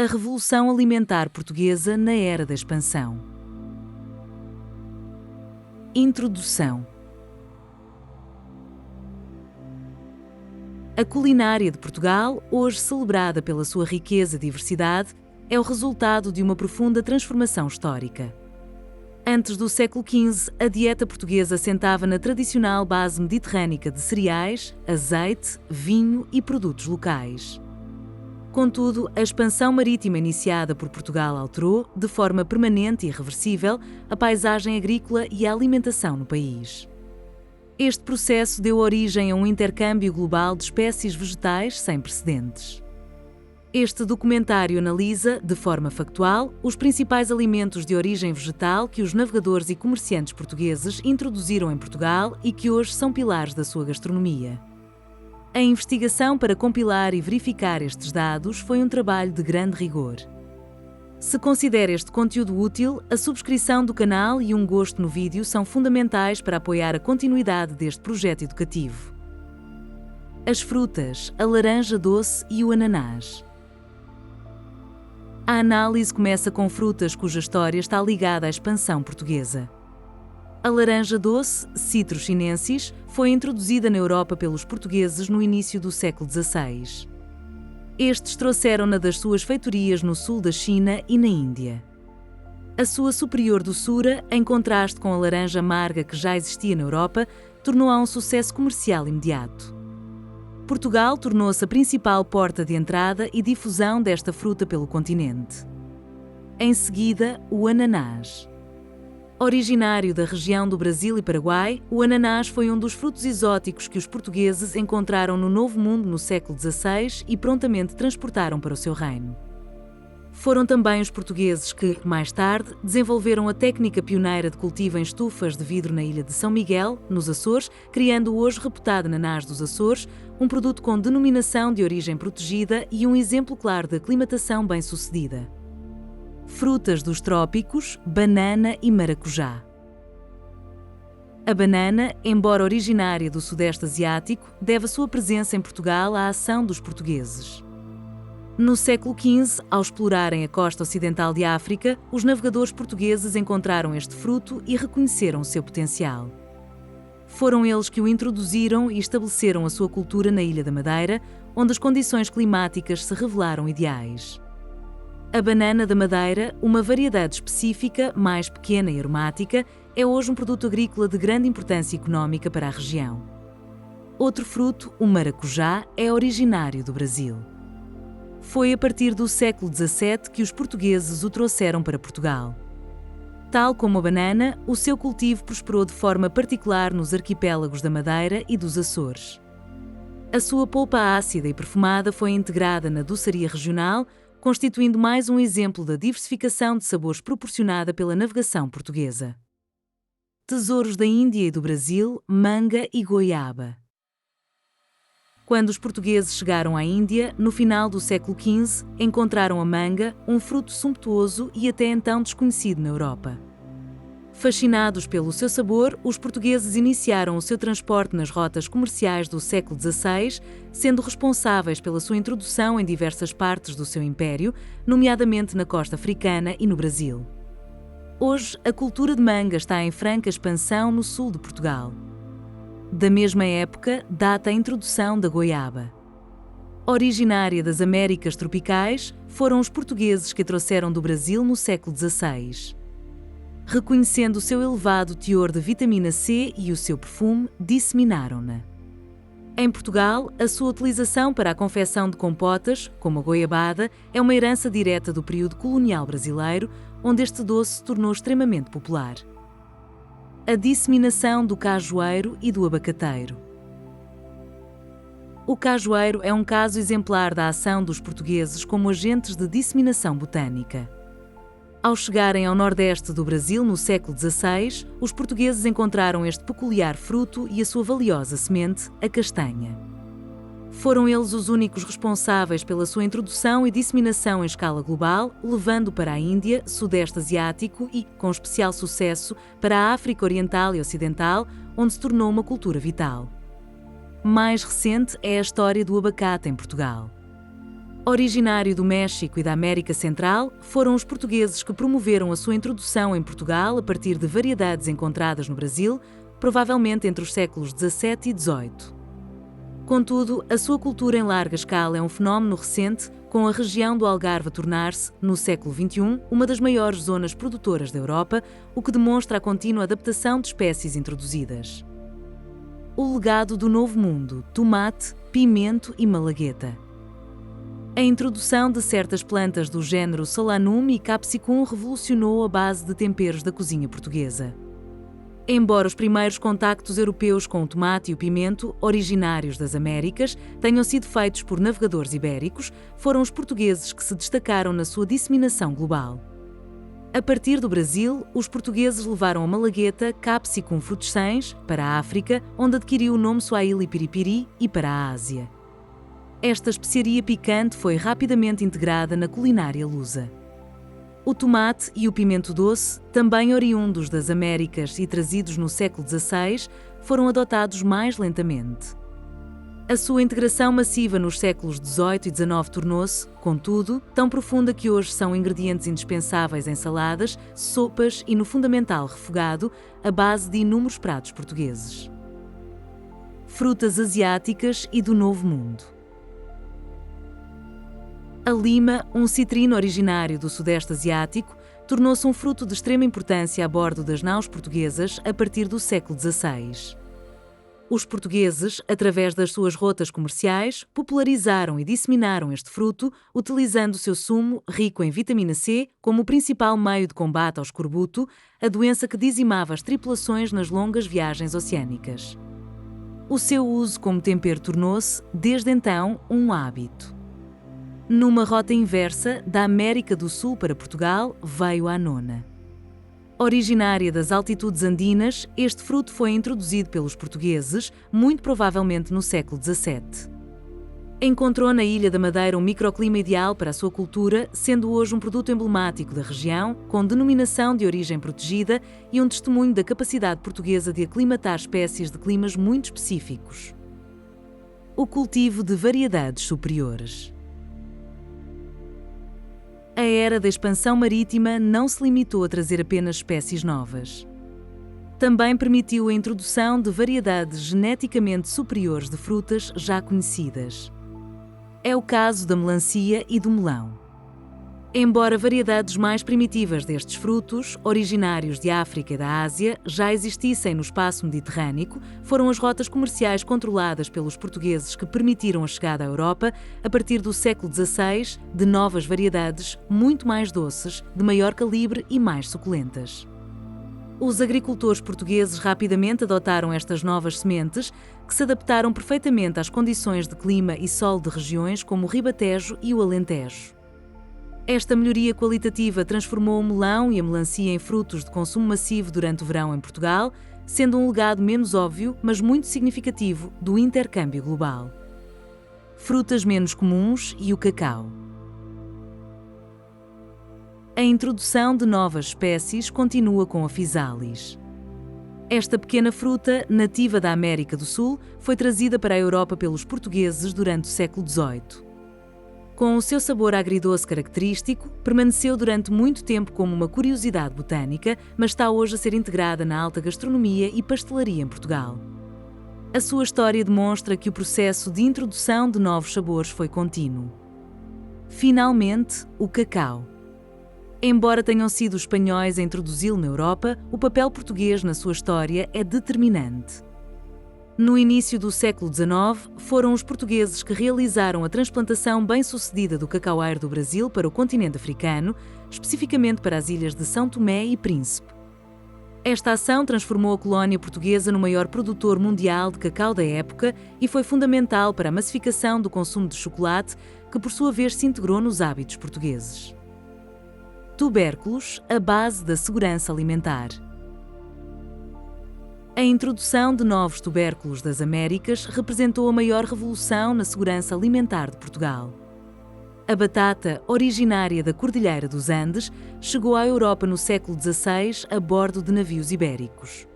A Revolução Alimentar Portuguesa na Era da Expansão. Introdução. A culinária de Portugal, hoje celebrada pela sua riqueza e diversidade, é o resultado de uma profunda transformação histórica. Antes do século XV, a dieta portuguesa assentava na tradicional base mediterrânica de cereais, azeite, vinho e produtos locais. Contudo, a expansão marítima iniciada por Portugal alterou, de forma permanente e irreversível, a paisagem agrícola e a alimentação no país. Este processo deu origem a um intercâmbio global de espécies vegetais sem precedentes. Este documentário analisa, de forma factual, os principais alimentos de origem vegetal que os navegadores e comerciantes portugueses introduziram em Portugal e que hoje são pilares da sua gastronomia. A investigação para compilar e verificar estes dados foi um trabalho de grande rigor. Se considera este conteúdo útil, a subscrição do canal e um gosto no vídeo são fundamentais para apoiar a continuidade deste projeto educativo. As frutas, a laranja doce e o ananás. A análise começa com frutas cuja história está ligada à expansão portuguesa. A laranja doce, Citrus sinensis, foi introduzida na Europa pelos portugueses no início do século XVI. Estes trouxeram-na das suas feitorias no sul da China e na Índia. A sua superior doçura, em contraste com a laranja amarga que já existia na Europa, tornou-a um sucesso comercial imediato. Portugal tornou-se a principal porta de entrada e difusão desta fruta pelo continente. Em seguida, o ananás. Originário da região do Brasil e Paraguai, o ananás foi um dos frutos exóticos que os portugueses encontraram no Novo Mundo no século XVI e prontamente transportaram para o seu reino. Foram também os portugueses que, mais tarde, desenvolveram a técnica pioneira de cultivo em estufas de vidro na ilha de São Miguel, nos Açores, criando o hoje reputado ananás dos Açores, um produto com denominação de origem protegida e um exemplo claro de aclimatação bem-sucedida. Frutas dos trópicos, banana e maracujá. A banana, embora originária do Sudeste Asiático, deve a sua presença em Portugal à ação dos portugueses. No século XV, ao explorarem a costa ocidental de África, os navegadores portugueses encontraram este fruto e reconheceram o seu potencial. Foram eles que o introduziram e estabeleceram a sua cultura na Ilha da Madeira, onde as condições climáticas se revelaram ideais. A banana da Madeira, uma variedade específica, mais pequena e aromática, é hoje um produto agrícola de grande importância económica para a região. Outro fruto, o maracujá, é originário do Brasil. Foi a partir do século XVII que os portugueses o trouxeram para Portugal. Tal como a banana, o seu cultivo prosperou de forma particular nos arquipélagos da Madeira e dos Açores. A sua polpa ácida e perfumada foi integrada na doçaria regional, constituindo mais um exemplo da diversificação de sabores proporcionada pela navegação portuguesa. Tesouros da Índia e do Brasil, manga e goiaba. Quando os portugueses chegaram à Índia, no final do século XV, encontraram a manga, um fruto sumptuoso e até então desconhecido na Europa. Fascinados pelo seu sabor, os portugueses iniciaram o seu transporte nas rotas comerciais do século XVI, sendo responsáveis pela sua introdução em diversas partes do seu império, nomeadamente na costa africana e no Brasil. Hoje, a cultura de manga está em franca expansão no sul de Portugal. Da mesma época, data a introdução da goiaba. Originária das Américas tropicais, foram os portugueses que a trouxeram do Brasil no século XVI. Reconhecendo o seu elevado teor de vitamina C e o seu perfume, disseminaram-na. Em Portugal, a sua utilização para a confecção de compotas, como a goiabada, é uma herança direta do período colonial brasileiro, onde este doce se tornou extremamente popular. A disseminação do cajueiro e do abacateiro. O cajueiro é um caso exemplar da ação dos portugueses como agentes de disseminação botânica. Ao chegarem ao nordeste do Brasil no século XVI, os portugueses encontraram este peculiar fruto e a sua valiosa semente, a castanha. Foram eles os únicos responsáveis pela sua introdução e disseminação em escala global, levando para a Índia, Sudeste Asiático e, com especial sucesso, para a África Oriental e Ocidental, onde se tornou uma cultura vital. Mais recente é a história do abacate em Portugal. Originário do México e da América Central, foram os portugueses que promoveram a sua introdução em Portugal a partir de variedades encontradas no Brasil, provavelmente entre os séculos XVII e XVIII. Contudo, a sua cultura em larga escala é um fenómeno recente, com a região do Algarve a tornar-se, no século XXI, uma das maiores zonas produtoras da Europa, o que demonstra a contínua adaptação de espécies introduzidas. O legado do Novo Mundo: tomate, pimento e malagueta. A introdução de certas plantas do género Solanum e Capsicum revolucionou a base de temperos da cozinha portuguesa. Embora os primeiros contactos europeus com o tomate e o pimento, originários das Américas, tenham sido feitos por navegadores ibéricos, foram os portugueses que se destacaram na sua disseminação global. A partir do Brasil, os portugueses levaram a malagueta Capsicum frutescens para a África, onde adquiriu o nome Swahili piripiri, e para a Ásia. Esta especiaria picante foi rapidamente integrada na culinária lusa. O tomate e o pimento doce, também oriundos das Américas e trazidos no século XVI, foram adotados mais lentamente. A sua integração massiva nos séculos XVIII e XIX tornou-se, contudo, tão profunda que hoje são ingredientes indispensáveis em saladas, sopas e no fundamental refogado, a base de inúmeros pratos portugueses. Frutas asiáticas e do Novo Mundo. A lima, um citrino originário do Sudeste Asiático, tornou-se um fruto de extrema importância a bordo das naus portuguesas a partir do século XVI. Os portugueses, através das suas rotas comerciais, popularizaram e disseminaram este fruto, utilizando o seu sumo, rico em vitamina C, como o principal meio de combate ao escorbuto, a doença que dizimava as tripulações nas longas viagens oceânicas. O seu uso como tempero tornou-se, desde então, um hábito. Numa rota inversa, da América do Sul para Portugal, veio a anona. Originária das altitudes andinas, este fruto foi introduzido pelos portugueses, muito provavelmente no século XVII. Encontrou na Ilha da Madeira um microclima ideal para a sua cultura, sendo hoje um produto emblemático da região, com denominação de origem protegida e um testemunho da capacidade portuguesa de aclimatar espécies de climas muito específicos. O cultivo de variedades superiores. A era da expansão marítima não se limitou a trazer apenas espécies novas. Também permitiu a introdução de variedades geneticamente superiores de frutas já conhecidas. É o caso da melancia e do melão. Embora variedades mais primitivas destes frutos, originários de África e da Ásia, já existissem no espaço mediterrâneo, foram as rotas comerciais controladas pelos portugueses que permitiram a chegada à Europa, a partir do século XVI, de novas variedades muito mais doces, de maior calibre e mais suculentas. Os agricultores portugueses rapidamente adotaram estas novas sementes, que se adaptaram perfeitamente às condições de clima e solo de regiões como o Ribatejo e o Alentejo. Esta melhoria qualitativa transformou o melão e a melancia em frutos de consumo massivo durante o verão em Portugal, sendo um legado menos óbvio, mas muito significativo, do intercâmbio global. Frutas menos comuns e o cacau. A introdução de novas espécies continua com a physalis. Esta pequena fruta, nativa da América do Sul, foi trazida para a Europa pelos portugueses durante o século XVIII. Com o seu sabor agridoce característico, permaneceu durante muito tempo como uma curiosidade botânica, mas está hoje a ser integrada na alta gastronomia e pastelaria em Portugal. A sua história demonstra que o processo de introdução de novos sabores foi contínuo. Finalmente, o cacau. Embora tenham sido os espanhóis a introduzi-lo na Europa, o papel português na sua história é determinante. No início do século XIX, foram os portugueses que realizaram a transplantação bem-sucedida do cacaueiro do Brasil para o continente africano, especificamente para as ilhas de São Tomé e Príncipe. Esta ação transformou a colónia portuguesa no maior produtor mundial de cacau da época e foi fundamental para a massificação do consumo de chocolate, que por sua vez se integrou nos hábitos portugueses. Tubérculos, a base da segurança alimentar. A introdução de novos tubérculos das Américas representou a maior revolução na segurança alimentar de Portugal. A batata, originária da Cordilheira dos Andes, chegou à Europa no século XVI a bordo de navios ibéricos.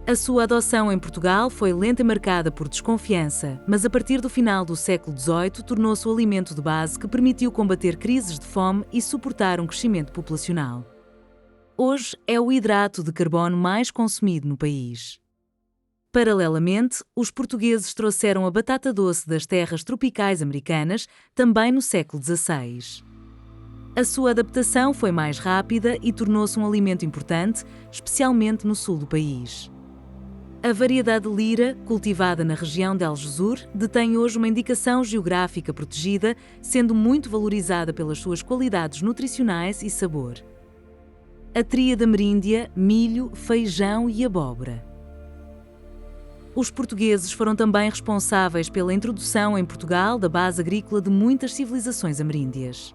A sua adoção em Portugal foi lenta e marcada por desconfiança, mas a partir do final do século XVIII tornou-se o alimento de base que permitiu combater crises de fome e suportar um crescimento populacional. Hoje é o hidrato de carbono mais consumido no país. Paralelamente, os portugueses trouxeram a batata doce das terras tropicais americanas também no século XVI. A sua adaptação foi mais rápida e tornou-se um alimento importante, especialmente no sul do país. A variedade Lira, cultivada na região de Algesur, detém hoje uma indicação geográfica protegida, sendo muito valorizada pelas suas qualidades nutricionais e sabor. A tríade ameríndia, milho, feijão e abóbora. Os portugueses foram também responsáveis pela introdução em Portugal da base agrícola de muitas civilizações ameríndias.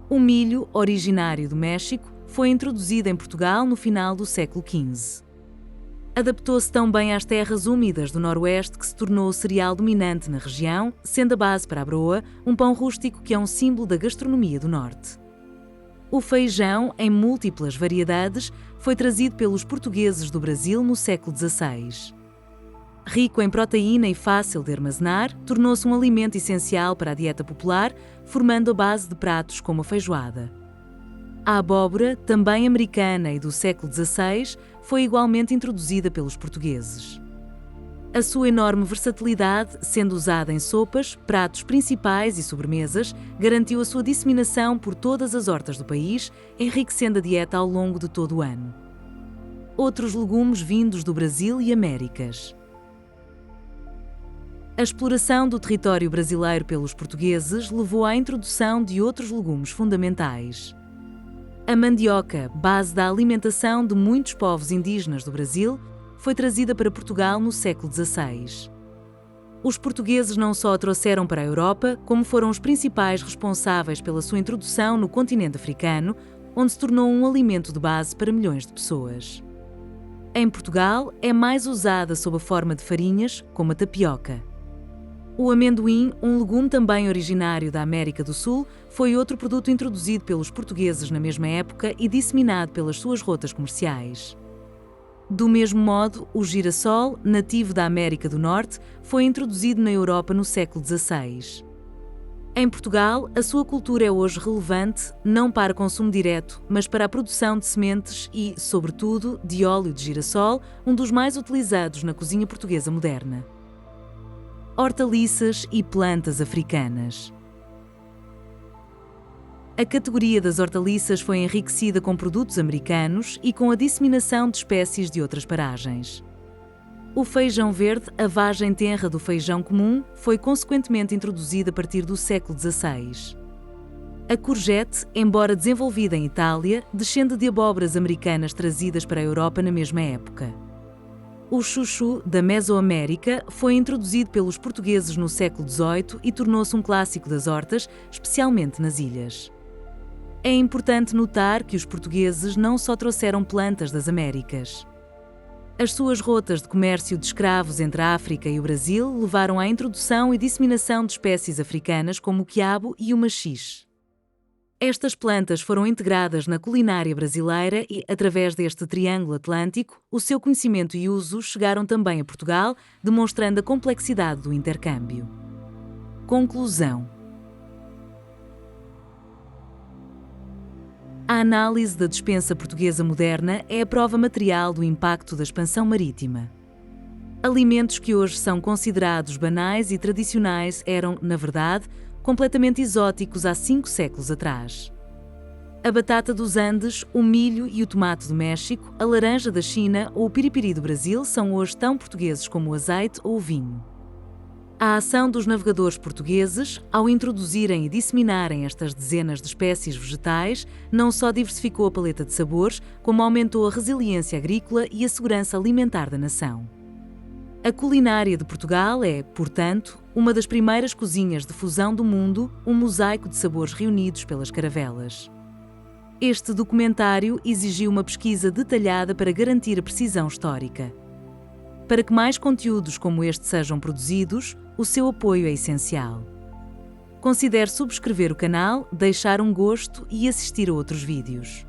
O milho, originário do México, foi introduzido em Portugal no final do século XV. Adaptou-se tão bem às terras úmidas do Noroeste que se tornou o cereal dominante na região, sendo a base para a broa, um pão rústico que é um símbolo da gastronomia do Norte. O feijão, em múltiplas variedades, foi trazido pelos portugueses do Brasil no século XVI. Rico em proteína e fácil de armazenar, tornou-se um alimento essencial para a dieta popular, formando a base de pratos como a feijoada. A abóbora, também americana e do século XVI, foi igualmente introduzida pelos portugueses. A sua enorme versatilidade, sendo usada em sopas, pratos principais e sobremesas, garantiu a sua disseminação por todas as hortas do país, enriquecendo a dieta ao longo de todo o ano. Outros legumes vindos do Brasil e Américas. A exploração do território brasileiro pelos portugueses levou à introdução de outros legumes fundamentais. A mandioca, base da alimentação de muitos povos indígenas do Brasil, foi trazida para Portugal no século XVI. Os portugueses não só a trouxeram para a Europa, como foram os principais responsáveis pela sua introdução no continente africano, onde se tornou um alimento de base para milhões de pessoas. Em Portugal, é mais usada sob a forma de farinhas, como a tapioca. O amendoim, um legume também originário da América do Sul, foi outro produto introduzido pelos portugueses na mesma época e disseminado pelas suas rotas comerciais. Do mesmo modo, o girassol, nativo da América do Norte, foi introduzido na Europa no século XVI. Em Portugal, a sua cultura é hoje relevante, não para consumo direto, mas para a produção de sementes e, sobretudo, de óleo de girassol, um dos mais utilizados na cozinha portuguesa moderna. Hortaliças e plantas africanas. A categoria das hortaliças foi enriquecida com produtos americanos e com a disseminação de espécies de outras paragens. O feijão verde, a vagem tenra do feijão comum, foi consequentemente introduzido a partir do século XVI. A courgette, embora desenvolvida em Itália, descende de abóboras americanas trazidas para a Europa na mesma época. O chuchu, da Mesoamérica, foi introduzido pelos portugueses no século XVIII e tornou-se um clássico das hortas, especialmente nas ilhas. É importante notar que os portugueses não só trouxeram plantas das Américas. As suas rotas de comércio de escravos entre a África e o Brasil levaram à introdução e disseminação de espécies africanas como o quiabo e o maxixe. Estas plantas foram integradas na culinária brasileira e, através deste triângulo atlântico, o seu conhecimento e uso chegaram também a Portugal, demonstrando a complexidade do intercâmbio. Conclusão. A análise da despensa portuguesa moderna é a prova material do impacto da expansão marítima. Alimentos que hoje são considerados banais e tradicionais eram, na verdade, completamente exóticos há 5 séculos atrás. A batata dos Andes, o milho e o tomate do México, a laranja da China ou o piripiri do Brasil são hoje tão portugueses como o azeite ou o vinho. A ação dos navegadores portugueses, ao introduzirem e disseminarem estas dezenas de espécies vegetais, não só diversificou a paleta de sabores, como aumentou a resiliência agrícola e a segurança alimentar da nação. A culinária de Portugal é, portanto, uma das primeiras cozinhas de fusão do mundo, um mosaico de sabores reunidos pelas caravelas. Este documentário exigiu uma pesquisa detalhada para garantir a precisão histórica. Para que mais conteúdos como este sejam produzidos, o seu apoio é essencial. Considere subscrever o canal, deixar um gosto e assistir a outros vídeos.